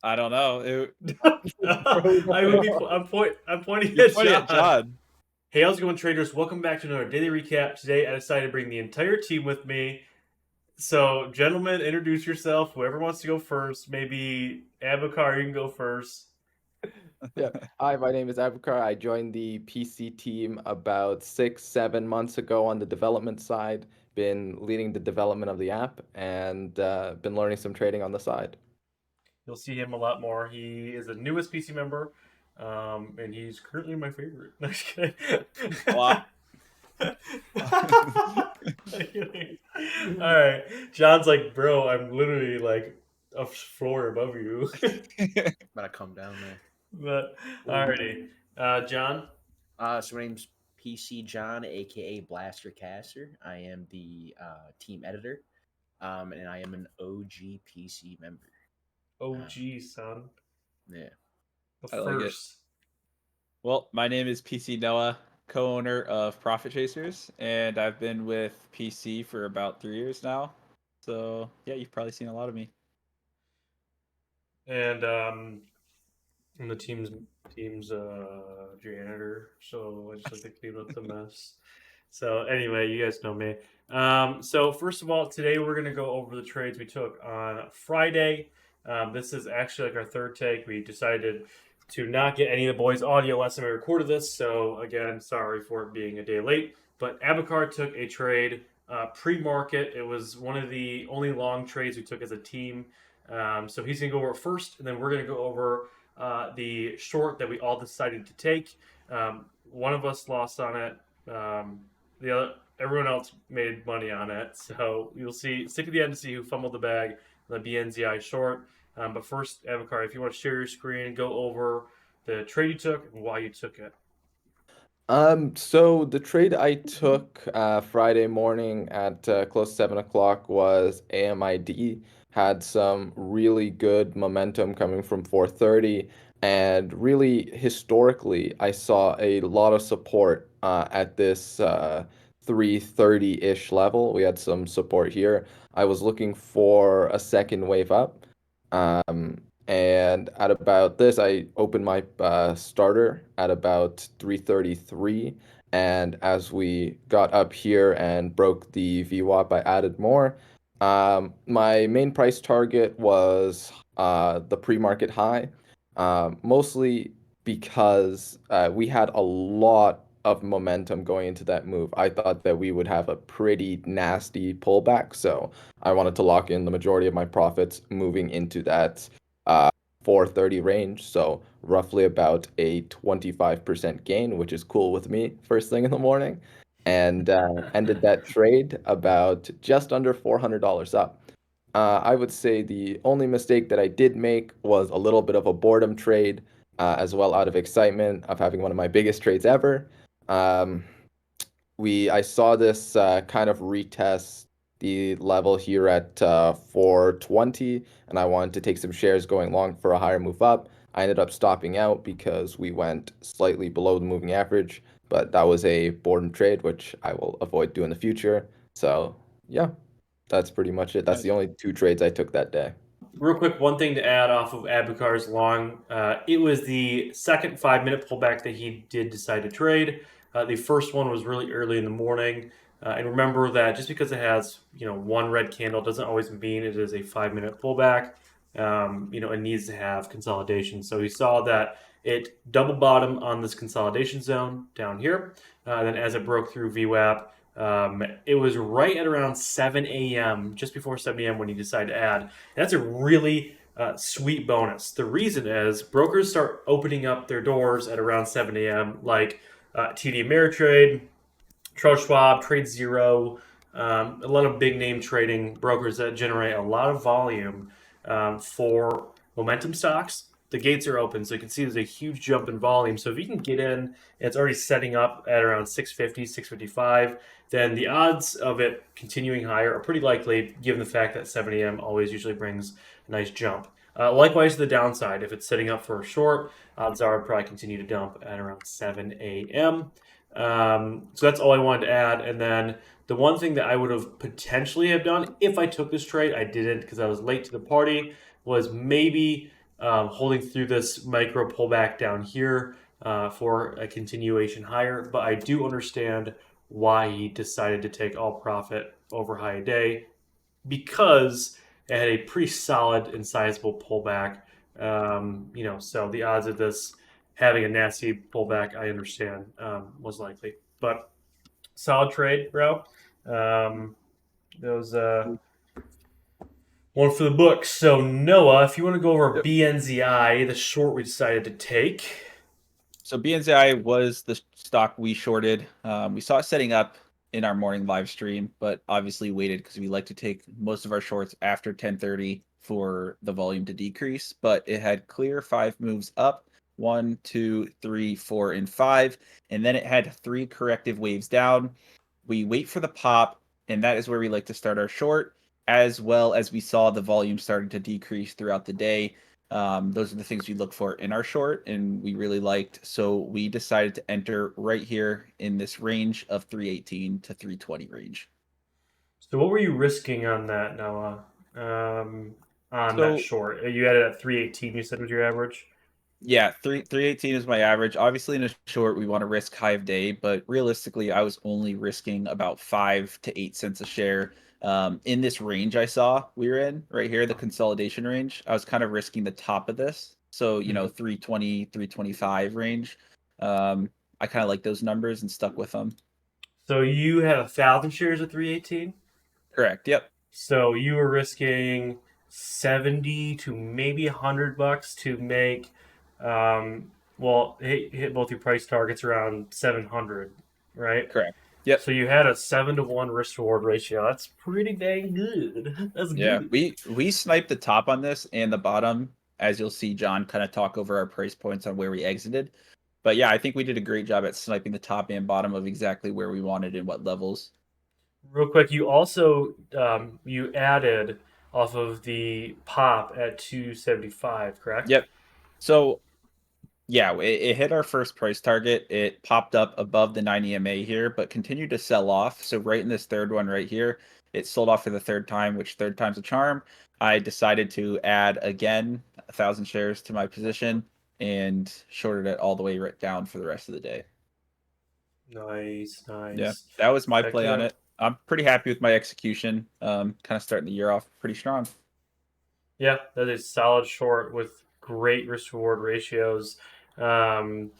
I don't know. I'm pointing You're at pointing at John. John. Hey, how's it going, traders? Welcome back to another daily recap. Today, I decided to bring the entire team with me. So, gentlemen, introduce yourself. Whoever wants to go first, maybe Abakar, you can go first. Yeah. Hi, my name is Avakar. I joined the PC team about 6, 7 months ago on the development side. Been leading the development of the app and been learning some trading on the side. You'll see him a lot more. He is the newest PC member, and he's currently my favorite. No, just kidding. Wow. All right, John's like, bro, I'm literally like a floor above you. Better come down there. But alrighty, John. So my name's PC John, aka Blaster Caster. I am the team editor, and I am an OG PC member. OG son, Yeah. the I like it. first. Well, my name is PC Noah, co-owner of Profit Chasers, and I've been with PC for about 3 years now. So yeah, you've probably seen a lot of me. And the team's janitor. So I just like to clean up the mess. So anyway, you guys know me. So first of all, today we're gonna go over the trades we took on Friday. This is actually like our third take. We decided to not get any of the boys' audio last time we recorded this. So again, sorry for it being a day late. But Abakar took a trade pre-market. It was one of the only long trades we took as a team. So he's gonna go over it first, and then we're gonna go over the short that we all decided to take. One of us lost on it. The other, everyone else made money on it. So you'll see. Stick to the end to see who fumbled the bag. The BNZI short. But first, Avakar, if you want to share your screen, go over the trade you took and why you took it. So the trade I took Friday morning at close to 7 o'clock was AMID. Had some really good momentum coming from 430, and really historically, I saw a lot of support at this 330-ish level. We had some support here. I was looking for a second wave up. And at about this, I opened my starter at about 333. And as we got up here and broke the VWAP, I added more. My main price target was the pre-market high, mostly because we had a lot of momentum going into that move. I thought that we would have a pretty nasty pullback, so I wanted to lock in the majority of my profits moving into that 430 range. So roughly about a 25% gain, which is cool with me first thing in the morning. And ended that trade about just under $400 up. I would say the only mistake that I did make was a little bit of a boredom trade, as well out of excitement of having one of my biggest trades ever. Um, I saw this kind of retest the level here at 420, and I wanted to take some shares going long for a higher move up. I ended up stopping out because we went slightly below the moving average, but that was a boredom trade, which I will avoid doing in the future. So yeah, that's pretty much it. That's the only two trades I took that day. Real quick, one thing to add off of Abakar's long. It was the second 5 minute pullback that he did decide to trade. The first one was really early in the morning. And remember that just because it has one red candle doesn't always mean it is a 5 minute pullback. It needs to have consolidation. So he saw that it double bottomed on this consolidation zone down here. Then as it broke through VWAP, it was right at around 7 a.m., just before 7 a.m. when he decided to add. And that's a really sweet bonus. The reason is brokers start opening up their doors at around 7 a.m., like TD Ameritrade, Charles Schwab, Trade Zero, a lot of big name trading brokers that generate a lot of volume for momentum stocks. The gates are open, so you can see there's a huge jump in volume. So if you can get in, and it's already setting up at around 650, 655, then the odds of it continuing higher are pretty likely, given the fact that 7 a.m. always usually brings a nice jump. Likewise, to the downside, if it's setting up for a short, odds are it'll probably continue to dump at around 7 a.m. So that's all I wanted to add. And then the one thing that I would have potentially have done if I took this trade, I didn't because I was late to the party, was maybe holding through this micro pullback down here for a continuation higher. But I do understand why he decided to take all profit over high a day, because it had a pretty solid and sizable pullback. So the odds of this having a nasty pullback, I understand, was likely. But solid trade, bro. That was one for the books. So Noah, if you want to go over Yep. BNZI, the short we decided to take. So BNZI was the stock we shorted. We saw it setting up in our morning live stream, but obviously waited because we like to take most of our shorts after 10:30 for the volume to decrease. But it had clear 5 moves up, 1, 2, 3, 4, and 5, and then it had 3 corrective waves down. We wait for the pop, and that is where we like to start our short, as well as we saw the volume starting to decrease throughout the day. Those are the things we look for in our short, and we really liked. So we decided to enter right here in this range of 318 to 320 range. So what were you risking on that, Noah? On that So short, you had it at 318. You said was your average. yeah, 318 is my average. Obviously, in a short, we want to risk high of day, but realistically, I was only risking about 5 to 8 cents a share. In this range I saw we were in right here, the consolidation range, I was kind of risking the top of this. So, 320, 325 range. I kind of like those numbers and stuck with them. So you had 1,000 shares at 318. Correct. Yep. So you were risking 70 to maybe $100 to make, hit both your price targets around 700, right? Correct. Yep. So you had a 7-to-1 risk reward ratio. That's pretty dang good. That's Yeah, good. we sniped the top on this and the bottom, as you'll see John kind of talk over our price points on where we exited. But yeah, I think we did a great job at sniping the top and bottom of exactly where we wanted and what levels. Real quick, you also you added off of the pop at 275, correct? Yep. So yeah, it hit our first price target. It popped up above the 9 EMA here, but continued to sell off. So right in this third one right here, it sold off for the third time, which third time's a charm. I decided to add again 1,000 shares to my position and shorted it all the way right down for the rest of the day. Nice. Yeah, that was my Heck play on yeah. it. I'm pretty happy with my execution. Kind of starting the year off pretty strong. Yeah, that is solid short with great risk reward ratios. I'm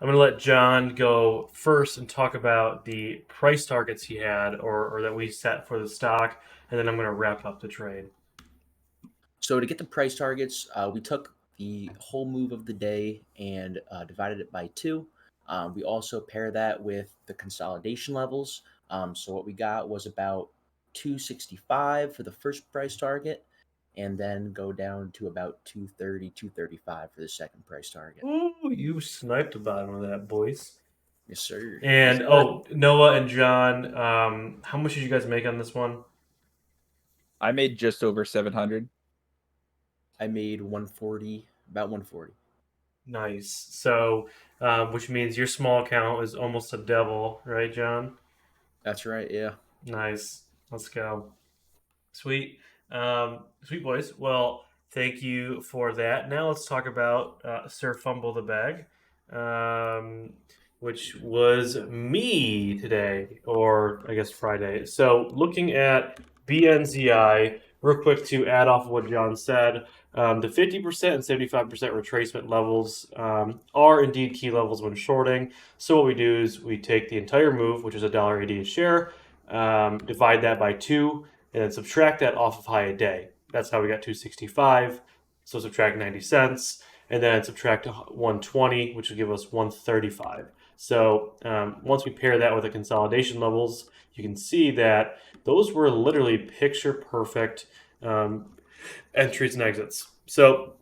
going to let John go first and talk about the price targets he had or that we set for the stock, and then I'm going to wrap up the trade. So to get the price targets, we took the whole move of the day and divided it by 2. We also pair that with the consolidation levels. So what we got was about 265 for the first price target, and then go down to about 230, 235 for the second price target. Ooh, you sniped the bottom of that, boys. Yes, sir. And Noah and John, how much did you guys make on this one? I made just over 700. I made 140, about 140. Nice. So, which means your small account is almost a devil, right, John? That's right, yeah. Nice. Let's go. Sweet. Sweet boys. Well, thank you for that. Now let's talk about Sir Fumble the Bag, which was me today, or I guess Friday. So looking at BNZI, real quick to add off of what John said, the 50% and 75% retracement levels are indeed key levels when shorting. So what we do is we take the entire move, which is $1.80 a share, divide that by 2, and then subtract that off of high a day. That's how we got 265. So subtract 90 cents, and then subtract 120, which will give us 135. So once we pair that with the consolidation levels, you can see that those were literally picture perfect entries and exits. So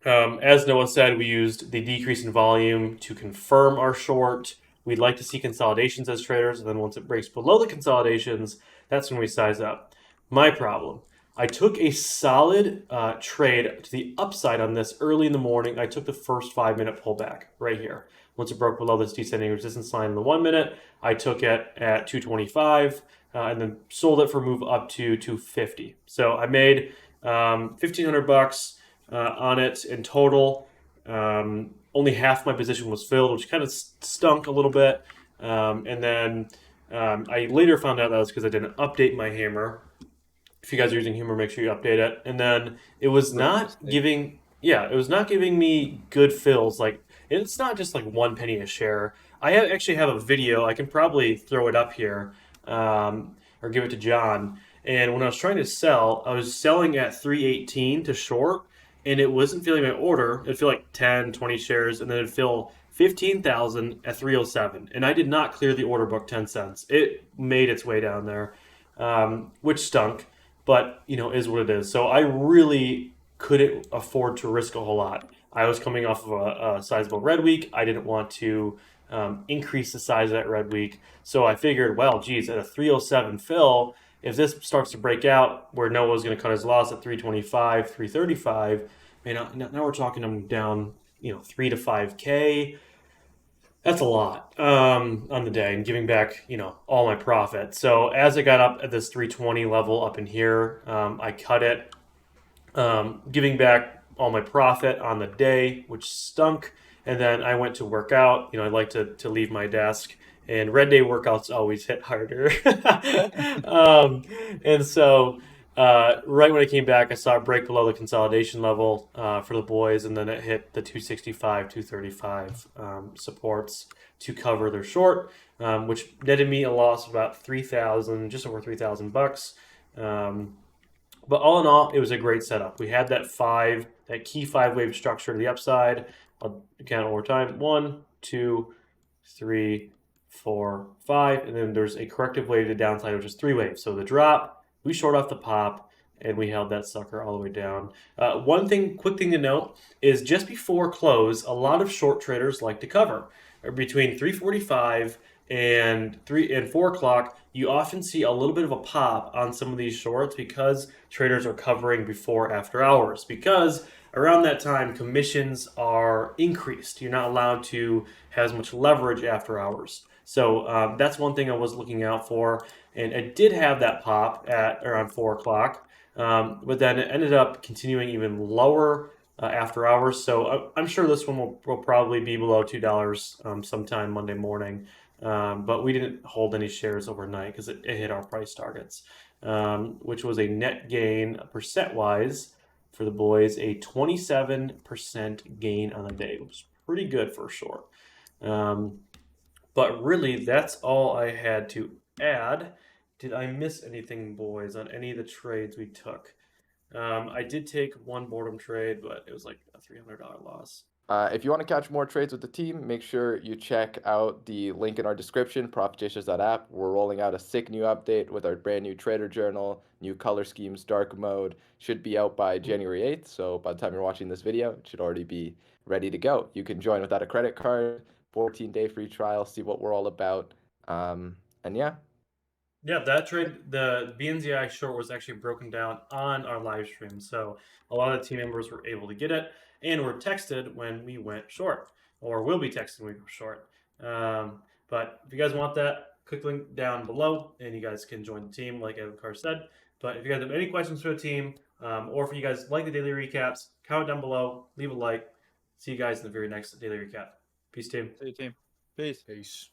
as Noah said, we used the decrease in volume to confirm our short. We'd like to see consolidations as traders, and then once it breaks below the consolidations, that's when we size up. My problem, I took a solid trade to the upside on this early in the morning. I took the first 5-minute pullback right here. Once it broke below this descending resistance line in the 1 minute, I took it at 225 and then sold it for a move up to 250. So I made $1,500 on it in total. Only half my position was filled, which kind of stunk a little bit. And then I later found out that was because I didn't update my hammer. If you guys are using humor, make sure you update it. And then it was not giving, it was not giving me good fills. Like, it's not just like 1 penny a share. Actually have a video. I can probably throw it up here, or give it to John. And when I was trying to sell, I was selling at 318 to short, and it wasn't filling my order. It'd feel like 10, 20 shares, and then it'd fill 15,000 at 307. And I did not clear the order book 10 cents. It made its way down there, which stunk, but is what it is. So I really couldn't afford to risk a whole lot. I was coming off of a sizable red week. I didn't want to increase the size of that red week. So I figured, well, geez, at a 307 fill, if this starts to break out where Noah's going to cut his loss at 325, 335, now we're talking I'm down, 3 to 5K. That's a lot on the day, and giving back, all my profit. So as I got up at this 320 level up in here, I cut it, giving back all my profit on the day, which stunk. And then I went to work out. I like to leave my desk, and red day workouts always hit harder. And so right when I came back, I saw it break below the consolidation level for the boys, and then it hit the 265, 235 supports to cover their short, which netted me a loss of about 3,000, just over $3,000. But all in all, it was a great setup. We had that key 5-wave structure to the upside. I'll count one more time. 1, 2, 3, 4, 5, and then there's a corrective wave to the downside, which is 3 waves. So the drop, we short off the pop, and we held that sucker all the way down. Quick thing to note is just before close, a lot of short traders like to cover. Between 3:45 and 4 o'clock, you often see a little bit of a pop on some of these shorts because traders are covering before after hours. Because around that time, commissions are increased. You're not allowed to have as much leverage after hours. So that's one thing I was looking out for. And it did have that pop at around 4 o'clock. But then it ended up continuing even lower after hours. So I'm sure this one will probably be below $2 sometime Monday morning. But we didn't hold any shares overnight because it hit our price targets, which was a net gain percent-wise for the boys, a 27% gain on the day, which was pretty good for a short. But really, that's all I had to add. Did I miss anything, boys, on any of the trades we took? I did take one boredom trade, but it was like a $300 loss. If you want to catch more trades with the team, make sure you check out the link in our description, profitishers.app. We're rolling out a sick new update with our brand new trader journal, new color schemes, dark mode. Should be out by January 8th, so by the time you're watching this video, it should already be ready to go. You can join without a credit card, 14-day free trial, see what we're all about. And yeah. Yeah, that trade, the BNZI short was actually broken down on our live stream. So a lot of the team members were able to get it and were texted when we went short, or will be texted when we go short. But if you guys want that, click the link down below and you guys can join the team like AvaTrades said. But if you guys have any questions for the team, or if you guys like the daily recaps, comment down below, leave a like. See you guys in the very next daily recap. Peace, team. See you, team. Peace. Peace.